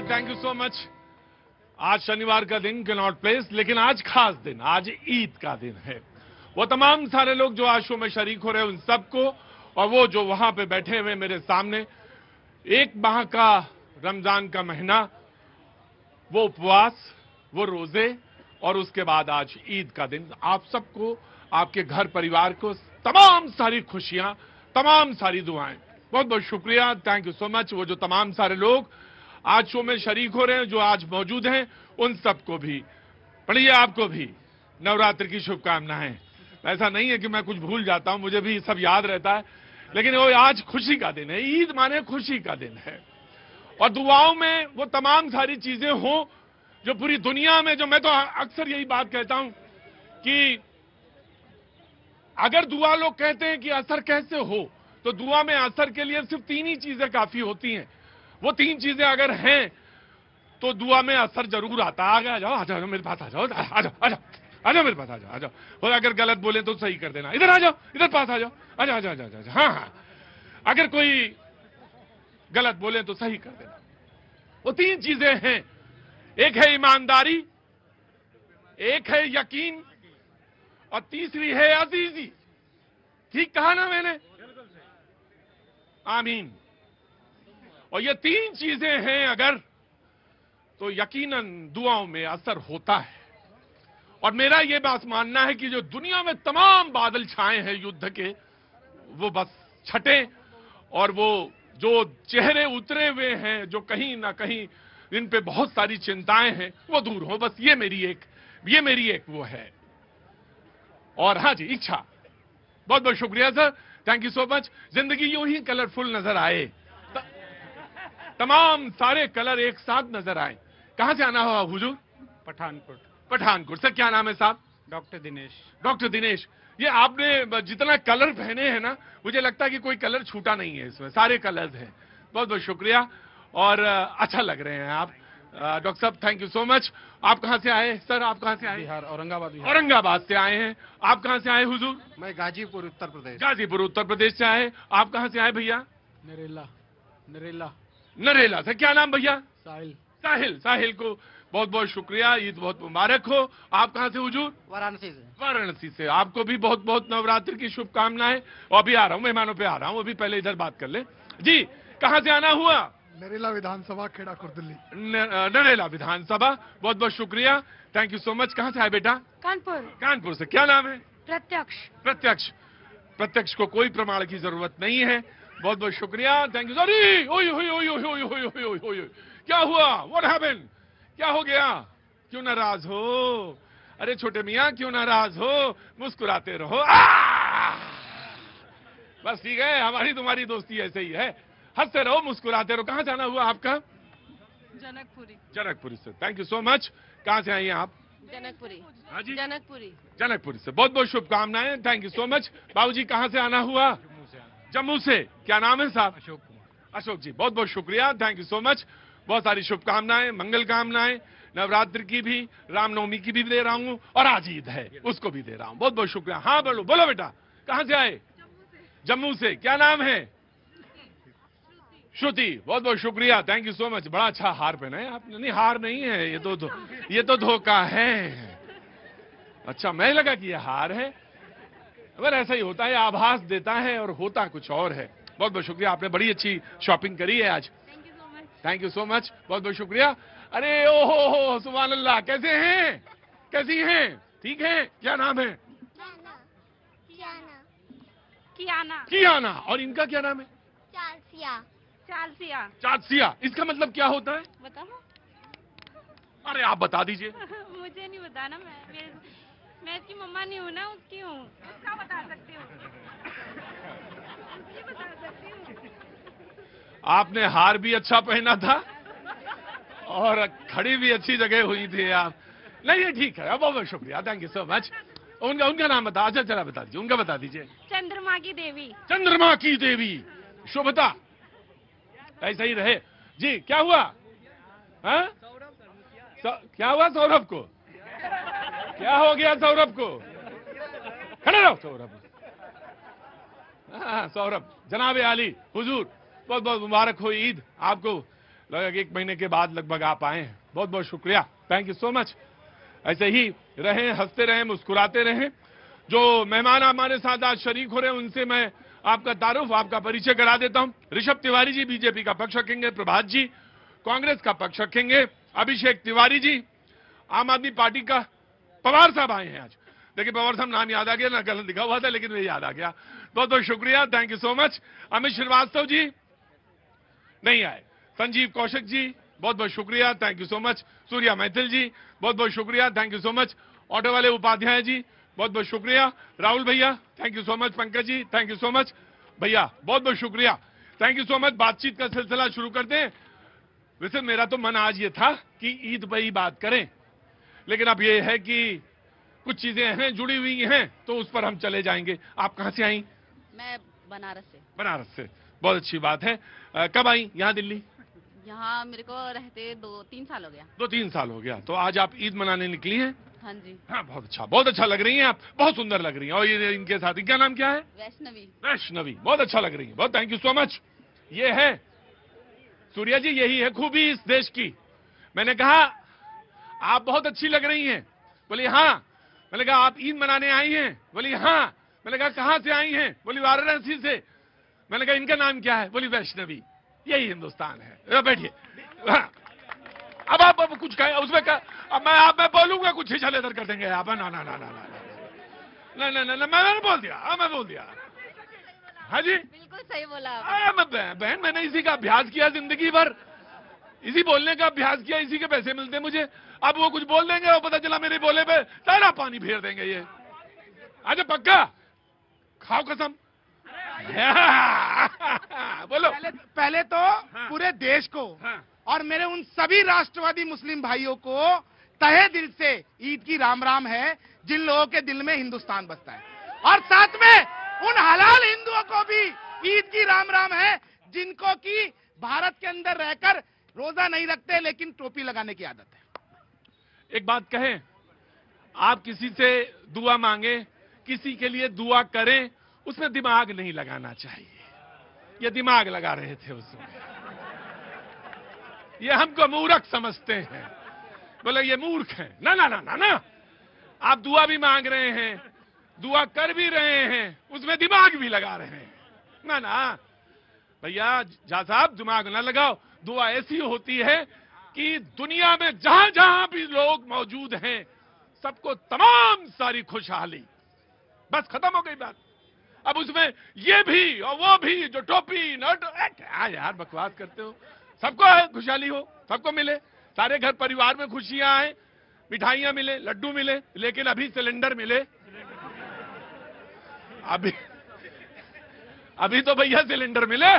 Thank you so much. आज शनिवार का दिन कैन नॉट प्लेस, लेकिन आज खास दिन, आज ईद का दिन है। वो तमाम सारे लोग जो आज शो में शरीक हो रहे हैं उन सबको, और वो जो वहां पे बैठे हुए मेरे सामने, एक माह का रमजान का महीना, वो उपवास, वो रोजे, और उसके बाद आज ईद का दिन। आप सबको, आपके घर परिवार को तमाम सारी खुशियां, तमाम सारी दुआएं। बहुत बहुत शुक्रिया, थैंक यू सो मच। वो जो तमाम सारे लोग आज शो में शरीक हो रहे हैं, जो आज मौजूद हैं, उन सबको भी, पढ़िए आपको भी नवरात्र की शुभकामनाएं। ऐसा नहीं है कि मैं कुछ भूल जाता हूं, मुझे भी सब याद रहता है, लेकिन वो आज खुशी का दिन है। ईद माने खुशी का दिन है, और दुआओं में वो तमाम सारी चीजें हों जो पूरी दुनिया में, जो मैं तो अक्सर यही बात कहता हूं कि अगर दुआ लोग कहते हैं कि असर कैसे हो, तो दुआ में असर के लिए सिर्फ तीन ही चीजें काफी होती हैं। वो तीन चीजें अगर हैं तो दुआ में असर जरूर आता है। आ जाओ, आ जाओ मेरे पास, आ जाओ, आ जाओ, आ जाओ, आ जाओ मेरे पास, आ जाओ, आ जाओ। और अगर गलत बोले तो सही कर देना, इधर आ जाओ, इधर पास आ जाओ, आ जाओ, आ जाओ, आ जाओ। हाँ हाँ, अगर कोई गलत बोले तो सही कर देना। वो तीन चीजें हैं, एक है ईमानदारी, एक है यकीन, और तीसरी है अजीजी। ठीक कहा ना मैंने? आमीन। और ये तीन चीजें हैं अगर, तो यकीनन दुआओं में असर होता है। और मेरा ये बात मानना है कि जो दुनिया में तमाम बादल छाए हैं युद्ध के, वो बस छटे, और वो जो चेहरे उतरे हुए हैं, जो कहीं ना कहीं इन पे बहुत सारी चिंताएं हैं, वो दूर हो। बस ये मेरी एक वो है। और हाँ जी, इच्छा। बहुत बहुत शुक्रिया sir, thank you so much. जिंदगी यूं ही कलरफुल नजर आए, तमाम सारे कलर एक साथ नजर आए। कहां से आना हुआ हुजूर? पठानकोट। पठानकोट से। क्या नाम है साहब? डॉक्टर दिनेश। डॉक्टर दिनेश, ये आपने जितना कलर पहने हैं ना, मुझे लगता है कि कोई कलर छूटा नहीं है इसमें, सारे कलर्स हैं। बहुत बहुत शुक्रिया, और अच्छा लग रहे हैं आप डॉक्टर साहब, थैंक यू सो मच। आप कहां से आए सर? आप कहां से आए? बिहार, औरंगाबाद। औरंगाबाद से आए हैं। आप कहां से आए हुजूर? मैं गाजीपुर, उत्तर प्रदेश। गाजीपुर उत्तर प्रदेश से आए। आप कहां से आए भैया? नरेला। नरेला। नरेला से। क्या नाम भैया? साहिल। साहिल। साहिल को बहुत बहुत शुक्रिया, ईद बहुत मुबारक हो। आप कहां से हुजूर? वाराणसी से। वाराणसी से। आपको भी बहुत बहुत नवरात्र की शुभकामनाएं। और अभी आ रहा हूं, मेहमानों पे आ रहा हूं, अभी पहले इधर बात कर ले जी। कहां से आना हुआ? नरेला विधानसभा, खेड़ा खुर्दली। नरेला विधानसभा, बहुत बहुत शुक्रिया, थैंक यू सो मच। कहां से आए बेटा? कानपुर। कानपुर से। क्या नाम है? प्रत्यक्ष। प्रत्यक्ष। प्रत्यक्ष को कोई प्रमाण की जरूरत नहीं है। बहुत बहुत शुक्रिया, थैंक यू। अरे ओय ओय ओय ओय ओय ओय ओय ओय ओय, क्या हुआ? What happened? क्या हो गया? क्यों नाराज हो? अरे छोटे मियां, क्यों नाराज हो? मुस्कुराते रहो। बस ठीक है, हमारी तुम्हारी दोस्ती ऐसे ही है, हंसते रहो, मुस्कुराते रहो। कहां जाना हुआ आपका? जनकपुरी। जनकपुरी से। Thank you so much. कहां से आई हैं आप? जनकपुरी। हाँ जी, जनकपुरी। जनकपुरी से। बहुत बहुत शुभकामनाएं, थैंक यू सो मच। बाबूजी कहां से आना हुआ? जम्मू से। क्या नाम है साहब? अशोक कुमार। अशोक जी, बहुत बहुत शुक्रिया, थैंक यू सो मच। बहुत सारी शुभकामनाएं, मंगल कामनाएं, नवरात्र की भी, रामनवमी की भी दे रहा हूं, और आज ईद है उसको भी दे रहा हूं। बहुत बहुत शुक्रिया। हाँ बोलो, बोलो बेटा, कहां से आए? जम्मू से। क्या नाम है? श्रुति। बहुत बहुत शुक्रिया, थैंक यू सो मच। बड़ा अच्छा हार पहना है आपने। नहीं, हार नहीं है ये तो धोखा है। अच्छा, मैं लगा कि ये हार है। अगर ऐसा ही होता है, आभास देता है और होता कुछ और है। बहुत बहुत शुक्रिया, आपने बड़ी अच्छी शॉपिंग करी है आज। थैंक यू सो मच, बहुत बहुत शुक्रिया। अरे ओहो, सुभान अल्लाह, कैसे हैं? कैसी हैं? ठीक है। क्या नाम है? कियाना। कियाना। और इनका क्या नाम है? चालसिया। चालसिया। चादसिया। इसका मतलब क्या होता है? बताओ। अरे आप बता दीजिए। मुझे नहीं बताना, मैं इसकी मम्मा नहीं हूँ ना, उसकी हूँ। उसका बता सकती हूँ। उसकी बता सकती हूँ। आपने हार भी अच्छा पहना था और खड़ी भी अच्छी जगह हुई थी आप। नहीं, ये ठीक है, बहुत बहुत शुक्रिया, थैंक यू सो मच। उनका नाम बता। अच्छा, चला बता दीजिए, उनका बता दीजिए। चंद्रमा की देवी। चंद्रमा की देवी। शुभता ऐसा ही रहे जी। क्या हुआ? हाँ? क्या हुआ सौरभ को? क्या हो गया सौरभ को? खड़े रहो सौरभ। हाँ, सौरभ, जनाब आली हुजूर, बहुत बहुत मुबारक हो ईद आपको। लगभग 1 महीने के बाद लगभग आप आए हैं, बहुत बहुत शुक्रिया, थैंक यू सो मच। ऐसे ही रहें, हंसते रहें, मुस्कुराते रहें। जो मेहमान हमारे साथ आज शरीक हो रहे हैं उनसे मैं आपका तारुफ, आपका परिचय करा देता हूं। ऋषभ तिवारी जी बीजेपी का पक्ष रखेंगे, प्रभात जी कांग्रेस का पक्ष रखेंगे, अभिषेक तिवारी जी आम आदमी पार्टी का, पवार साहब आए हैं आज। देखिए पवार साहब नाम याद आ गया ना, गलत लिखा हुआ था लेकिन वे याद आ गया, बहुत बहुत शुक्रिया, thank you so much. Amit Srivastava ji नहीं आए। संजीव कौशिक जी बहुत बहुत शुक्रिया, thank you so much. Surya Maithil ji बहुत बहुत शुक्रिया, thank you so much. Auto वाले उपाध्याय जी बहुत बहुत शुक्रिया। राहुल भैया thank you so much. Pankaj ji thank you so much. भैया बहुत बहुत शुक्रिया, थैंक यू सो मच। बातचीत का सिलसिला शुरू करते हैं। वैसे मेरा तो मन आज ये था कि ईद पर ही बात करें, लेकिन अब ये है कि कुछ चीजें हैं जुड़ी हुई हैं तो उस पर हम चले जाएंगे। आप कहां से आई? मैं बनारस से। बनारस से, बहुत अच्छी बात है। कब आई यहाँ दिल्ली? यहाँ मेरे को रहते 2-3 साल हो गया। 2-3 साल हो गया। तो आज आप ईद मनाने निकली हैं? हाँ जी। हाँ बहुत अच्छा लग रही हैं आप, बहुत सुंदर लग रही हैं। और ये इनके साथ इनका नाम क्या है? वैष्णवी। वैष्णवी, बहुत अच्छा लग रही है, बहुत थैंक यू सो मच। ये है सूर्या जी, यही है खूबी इस देश की। मैंने कहा आप बहुत अच्छी लग रही हैं, बोली हाँ। मैंने कहा आप ईद मनाने आई हैं, बोली हाँ। मैंने कहा कहां से आई हैं, बोली वाराणसी से। मैंने कहा इनका नाम क्या है, बोली वैष्णवी। यही हिंदुस्तान है। बैठिए। हाँ। अब आप कुछ कहें उसमें अब मैं बोलूंगा कुछ हिचल इधर कर देंगे आप। ना ना ना ना ना ना ना मैंने बोल दिया, मैं बोल दिया। हाँ जी बिल्कुल सही बोला आप। बहन मैंने इसी का अभ्यास किया जिंदगी भर, इसी बोलने का अभ्यास किया, इसी के पैसे मिलते मुझे। अब वो कुछ बोल देंगे और पता चला मेरे बोले पे सारा पानी फेर देंगे ये। अच्छा पक्का खाओ कसम। बोलो। पहले तो पूरे देश को और मेरे उन सभी राष्ट्रवादी मुस्लिम भाइयों को तहे दिल से ईद की राम राम है, जिन लोगों के दिल में हिंदुस्तान बसता है। और साथ में उन हलाल हिंदुओं को भी ईद की राम राम है, जिनको की भारत के अंदर रहकर रोजा नहीं रखते लेकिन टोपी लगाने की आदत है। एक बात कहें, आप किसी से दुआ मांगे, किसी के लिए दुआ करें, उसमें दिमाग नहीं लगाना चाहिए। ये दिमाग लगा रहे थे उसमें, ये हमको मूर्ख समझते हैं, बोले ये मूर्ख है। ना ना ना ना ना, आप दुआ भी मांग रहे हैं, दुआ कर भी रहे हैं, उसमें दिमाग भी लगा रहे हैं। ना ना भैया झा साहब दिमाग ना लगाओ। दुआ ऐसी होती है कि दुनिया में जहां जहां भी लोग मौजूद हैं सबको तमाम सारी खुशहाली, बस खत्म हो गई बात। अब उसमें ये भी और वो भी, जो टोपी नोट, यार बकवास करते हो। सबको खुशहाली हो, सबको मिले, सारे घर परिवार में खुशियां आए, मिठाइयां मिले, लड्डू मिले, लेकिन अभी सिलेंडर मिले। अभी तो भैया सिलेंडर मिले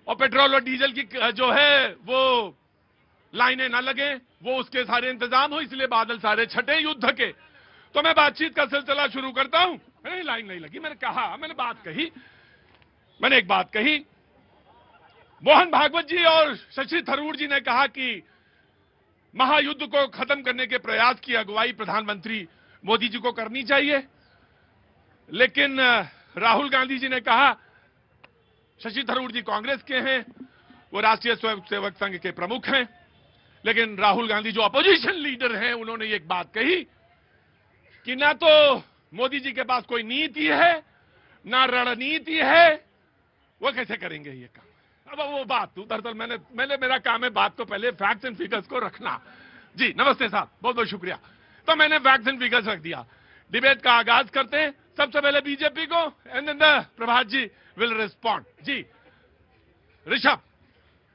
और पेट्रोल और डीजल की जो है वो लाइनें ना लगे, वो उसके सारे इंतजाम हो, इसलिए बादल सारे छठे युद्ध के। तो मैं बातचीत का सिलसिला शुरू करता हूं। मैंने लाइन नहीं लगी, मैंने कहा, मैंने बात कही, मैंने एक बात कही। मोहन भागवत जी और शशि थरूर जी ने कहा कि महायुद्ध को खत्म करने के प्रयास की अगुवाई प्रधानमंत्री मोदी जी को करनी चाहिए, लेकिन राहुल गांधी जी ने कहा, शशि थरूर जी कांग्रेस के हैं, वो राष्ट्रीय स्वयंसेवक संघ के प्रमुख हैं, लेकिन राहुल गांधी जो अपोजिशन लीडर हैं उन्होंने एक बात कही कि ना तो मोदी जी के पास कोई नीति है ना रणनीति है, वो कैसे करेंगे ये काम। अब वो बात दरअसल मैंने मेरा काम है बात को पहले फैक्ट्स एंड फिगर्स को रखना। जी नमस्ते साहब, बहुत बहुत शुक्रिया। तो मैंने फैक्ट्स एंड फिगर्स रख दिया। डिबेट का आगाज करते हैं, सबसे पहले बीजेपी को, and then Prabhat ji will respond. जी ऋषभ।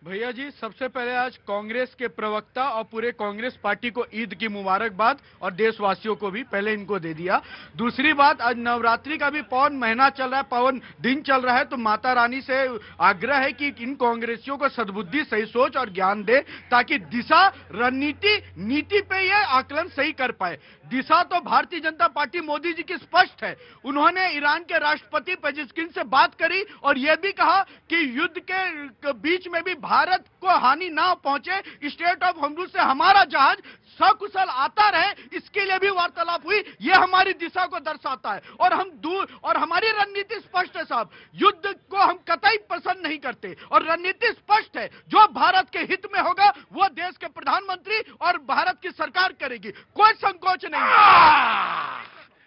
भैया जी, सबसे पहले आज कांग्रेस के प्रवक्ता और पूरे कांग्रेस पार्टी को ईद की मुबारकबाद, और देशवासियों को भी पहले इनको दे दिया। दूसरी बात, आज नवरात्रि का भी पावन महीना चल रहा है, पावन दिन चल रहा है, तो माता रानी से आग्रह है कि इन कांग्रेसियों को सद्बुद्धि, सही सोच और ज्ञान दे, ताकि दिशा, रणनीति, नीति पे ये आकलन सही कर पाए। दिशा तो भारतीय जनता पार्टी मोदी जी की स्पष्ट है। उन्होंने ईरान के राष्ट्रपति पेजेस्किन से बात करी और यह भी कहा कि युद्ध के बीच में भी भारत को हानि ना पहुंचे, स्टेट ऑफ हॉर्मुज़ से हमारा जहाज सकुशल आता रहे, इसके लिए भी वार्तालाप हुई। ये हमारी दिशा को दर्शाता है और हम दूर, और हमारी रणनीति स्पष्ट है साहब, युद्ध को हम कतई पसंद नहीं करते और रणनीति स्पष्ट है, जो भारत के हित में होगा वो देश के प्रधानमंत्री और भारत की सरकार करेगी, कोई संकोच नहीं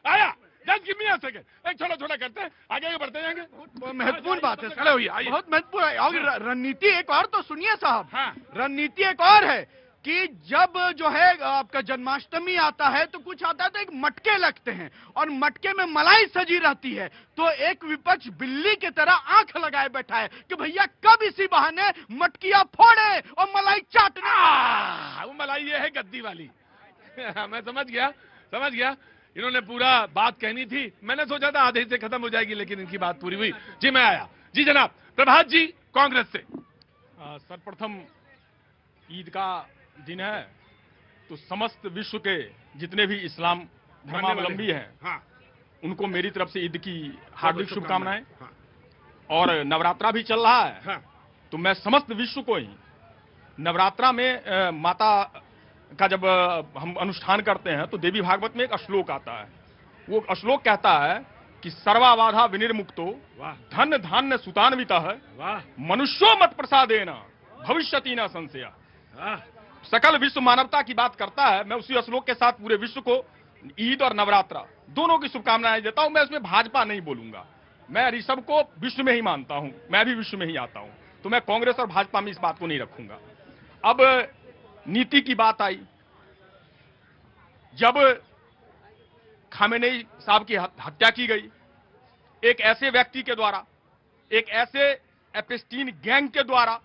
आया। Just give me a second, एक छोटा छोटा करते हैं, आगे बढ़ते जाएंगे। महत्वपूर्ण बात है खड़े होइए, आइए। बहुत महत्वपूर्ण है। और रणनीति एक और तो सुनिए साहब, हाँ। रणनीति एक और है कि जब जो है आपका जन्माष्टमी आता है तो कुछ आता है तो एक मटके लगते हैं और मटके में मलाई सजी रहती है, तो एक विपक्ष बिल्ली की तरह आंख लगाए बैठा है कि भैया कब इसी बहाने मटकियां फोड़े और मलाई चाटने। वो मलाई ये है गद्दी वाली। मैं समझ गया। इन्होंने पूरा बात कहनी थी, मैंने सोचा था आधे से खत्म हो जाएगी, लेकिन इनकी बात पूरी हुई। जी मैं आया। जी जनाब प्रभात जी कांग्रेस से। सर्वप्रथम ईद का दिन है, तो समस्त विश्व के जितने भी इस्लाम धर्मावलंबी हैं, हाँ। उनको मेरी तरफ से ईद की हार्दिक शुभकामनाएं। हाँ। और नवरात्रा भी चल रहा है, हाँ। तो मैं समस्त विश्व को ही नवरात्रा में माता का जब हम अनुष्ठान करते हैं तो देवी भागवत में एक श्लोक आता है। वो श्लोक कहता है कि सर्वाबाधा विनिर्मुक्तो धन धान्य सुतान्वितः मनुष्यो मत प्रसादेन भविष्यति न संशय। सकल विश्व मानवता की बात करता है। मैं उसी श्लोक के साथ पूरे विश्व को ईद और नवरात्रा दोनों की शुभकामनाएं देता हूं। मैं उसमें भाजपा नहीं बोलूंगा, मैं ऋषभ को विश्व में ही मानता हूं, मैं भी विश्व में ही आता हूं, तो मैं कांग्रेस और भाजपा में इस बात को नहीं रखूंगा। अब नीति की बात आई, जब खामेनेई साहब की हत्या की गई एक ऐसे व्यक्ति के द्वारा, एक ऐसे एपेस्टीन गैंग के द्वारा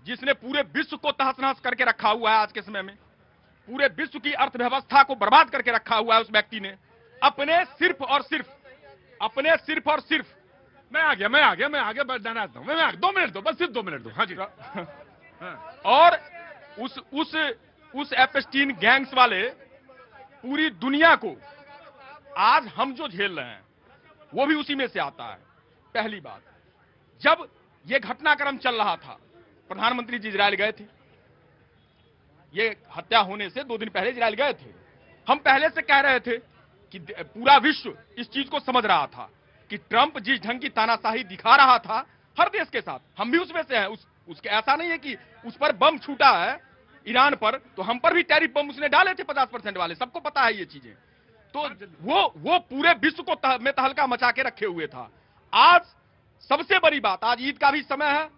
जिसने पूरे विश्व को तहस-नहस करके रखा हुआ है, आज के समय में पूरे विश्व की अर्थव्यवस्था को बर्बाद करके रखा हुआ है, उस व्यक्ति ने अपने सिर्फ और सिर्फ मैं आ गया बस नाराज हूं, मैं 2 मिनट दो, बस सिर्फ 2 मिनट दो। हाँ जी। और उस एपेस्टीन गैंग्स वाले पूरी दुनिया को आज हम जो झेल रहे हैं वो भी उसी में से आता है। पहली बात, जब ये घटनाक्रम चल रहा था, प्रधानमंत्री जी इजराइल गए थे, ये हत्या होने से 2 दिन पहले इजराइल गए थे। हम पहले से कह रहे थे कि पूरा विश्व इस चीज को समझ रहा था कि ट्रंप जिस ढंग की तानाशाही दिखा रहा था हर देश के साथ, हम भी उसमें से हैं। उसके ऐसा नहीं है कि उस पर बम छूटा है ईरान पर, तो हम पर भी टैरिफ बम उसने डाले थे 50% वाले, सबको पता है ये चीजें। तो वो पूरे विश्व को में तहलका मचा के रखे हुए था। आज सबसे बड़ी बात, आज ईद का भी समय है,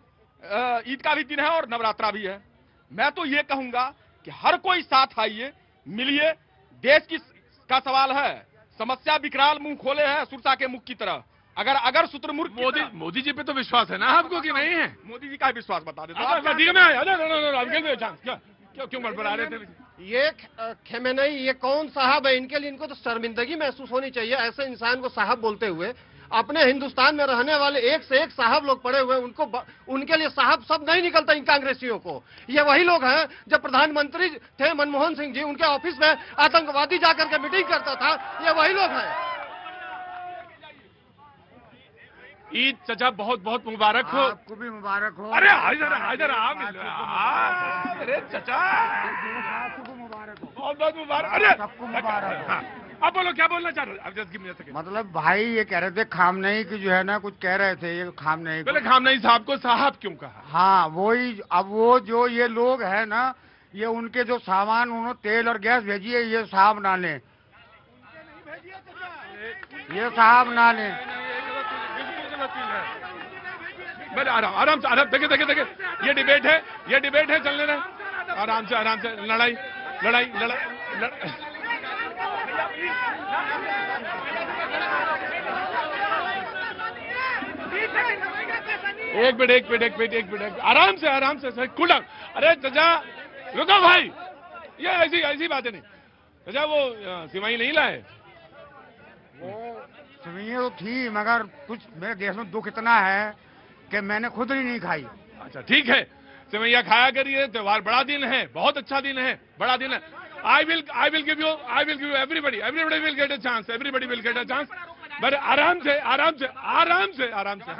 ईद का भी दिन है और नवरात्रा भी है। मैं तो ये कहूंगा कि हर कोई साथ आइए, मिलिए। देश का सवाल है, समस्या विकराल मुंह खोले है सुरसा के मुख की तरह। अगर शुतुरमुर्ग मोदी जी पे तो विश्वास है ना आपको कि नहीं है? मोदी जी का विश्वास बता देता क्यों बड़बड़ा रहे थे? ये खेमेनेई ये कौन साहब है? इनके लिए इनको तो शर्मिंदगी महसूस होनी चाहिए, ऐसे इंसान को साहब बोलते हुए। अपने हिंदुस्तान में रहने वाले एक से एक साहब लोग पड़े हुए, उनके लिए साहब सब नहीं निकलता इन कांग्रेसियों को। ये वही लोग हैं जब प्रधानमंत्री थे मनमोहन सिंह जी, उनके ऑफिस में आतंकवादी जाकर के मीटिंग करता था, ये वही लोग हैं। ईद चचा बहुत बहुत मुबारक हो। आपको भी मुबारक हो। अरे इधर आप। अरे चचा आपको मुबारक हो। बहुत बहुत मुबारक। अरे सबको मुबारक हो। अब बोलो क्या बोलना चाह रहे हो? अब just give me a second. मतलब भाई ये कह रहे थे खामनेई की जो है ना, कुछ कह रहे थे ये खामनेई पहले खामनेई साहब को साहब क्यों कहा? हाँ वही, अब वो जो ये लोग है ना, ये उनके जो सामान उन्होंने तेल और गैस भेजी है, ये साहब ना लें, ये साहब ना लें। आराम से देखिए ये डिबेट है चलने रहे। आराम से लड़ाई। एक मिनट आराम से सर कूल डाउन। अरे चचा रुको भाई, ये ऐसी बातें नहीं। चचा वो सिवाई नहीं लाए? वो सिवैयाँ तो थी, मगर कुछ मेरे देश में दुख इतना है कि मैंने खुद ही नहीं खाई। अच्छा ठीक है, सिवैया खाया करिए, त्योहार बड़ा दिन है, बहुत अच्छा दिन है, बड़ा दिन है। I will give you everybody will get a chance, but आराम से। हाँ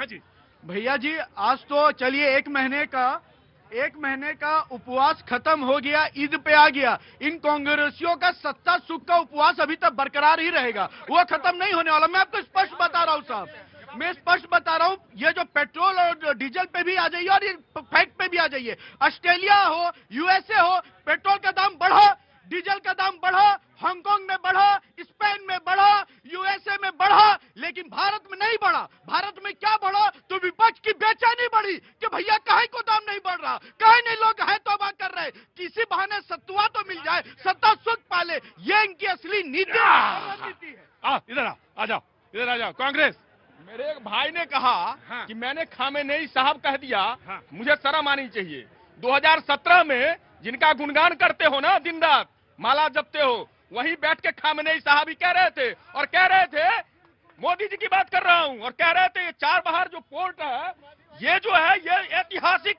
जी भैया जी, आज तो चलिए 1 महीने का 1 महीने का उपवास खत्म हो गया, ईद पे आ गया। इन कांग्रेसियों का सत्ता सुख का उपवास अभी तक बरकरार ही रहेगा, वो खत्म नहीं होने वाला। मैं आपको स्पष्ट बता रहा हूं साहब, मैं स्पष्ट बता रहा हूं, ये जो पेट्रोल और डीजल पे भी आ जाइए और ये फैक्ट पे भी आ जाइए। ऑस्ट्रेलिया हो, यूएसए हो, पेट्रोल का दाम बढ़ा, डीजल का दाम बढ़ा, हांगकांग में बढ़ा, स्पेन में बढ़ा, यूएसए में बढ़ा, लेकिन भारत में नहीं बढ़ा। भारत में क्या बढ़ा? तो विपक्ष की बेचैनी बढ़ी कि भैया काहे को दाम नहीं बढ़ रहा, काहे नहीं लोग है तौबा कर रहे, किसी बहाने सत्तुआ तो मिल जाए, सत्ता सुख पाले। ये इनकी असली नीति है। इधर आ जाओ, इधर आ जाओ। कांग्रेस, मेरे एक भाई ने कहा हाँ। कि मैंने खामेनेई साहब कह दिया, हाँ। मुझे शर्म आनी चाहिए। 2017 में जिनका गुणगान करते हो ना, दिन रात माला जपते हो, वहीं बैठ के खामेनेई साहब ही कह रहे थे, और कह रहे थे, मोदी जी की बात कर रहा हूं, और कह रहे थे ये चारबाग जो पोर्ट है, ये जो है ये ऐतिहासिक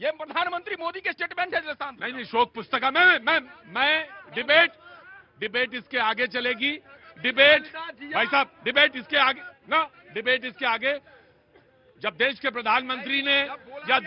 ये प्रधानमंत्री मोदी के स्टेटमेंट है। नहीं, शोक पुस्तिका मैं डिबेट इसके आगे चलेगी। डिबेट भाई साहब, डिबेट इसके आगे ना, डिबेट इसके आगे जब देश के प्रधानमंत्री ने या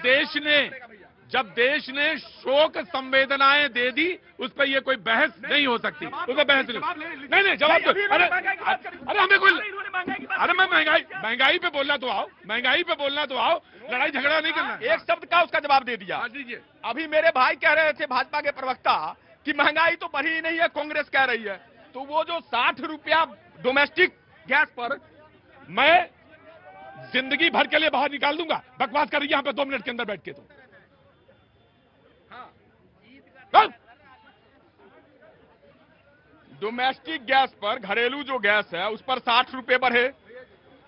जब देश ने शोक संवेदनाएं दे दी, उस पर ये कोई बहस नहीं हो सकती। उस पर बहस नहीं जवाब दो। अरे हमें कोई, अरे मैं महंगाई पे बोलना तो आओ, महंगाई पे बोलना तो आओ, लड़ाई झगड़ा नहीं करना। एक शब्द का उसका जवाब दे दिया। दीजिए। अभी मेरे भाई कह रहे थे, भाजपा के प्रवक्ता, कि महंगाई तो बढ़ी ही नहीं है, कांग्रेस कह रही है। तो वो जो 60 रुपया डोमेस्टिक गैस पर, मैं जिंदगी भर के लिए बाहर निकाल दूंगा। बकवास कर रही है यहाँ पे 2 मिनट के अंदर बैठ के। तो डोमेस्टिक गैस पर, घरेलू जो गैस है उस पर 60 रुपए बढ़े,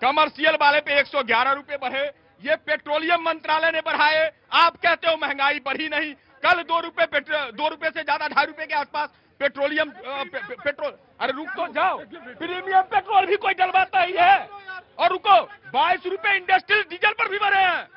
कमर्शियल वाले पे 111 रुपए बढ़े, ये पेट्रोलियम मंत्रालय ने बढ़ाए। आप कहते हो महंगाई बढ़ी नहीं। कल 2 रुपए से ज्यादा, 2.5 रुपए के आसपास पेट्रोलियम पेट्रोल, अरे रुक तो जाओ, प्रीमियम पेट्रोल भी कोई डलवाता ही है। और रुको, 22 रुपए इंडस्ट्रियल डीजल पर भी बढ़े हैं,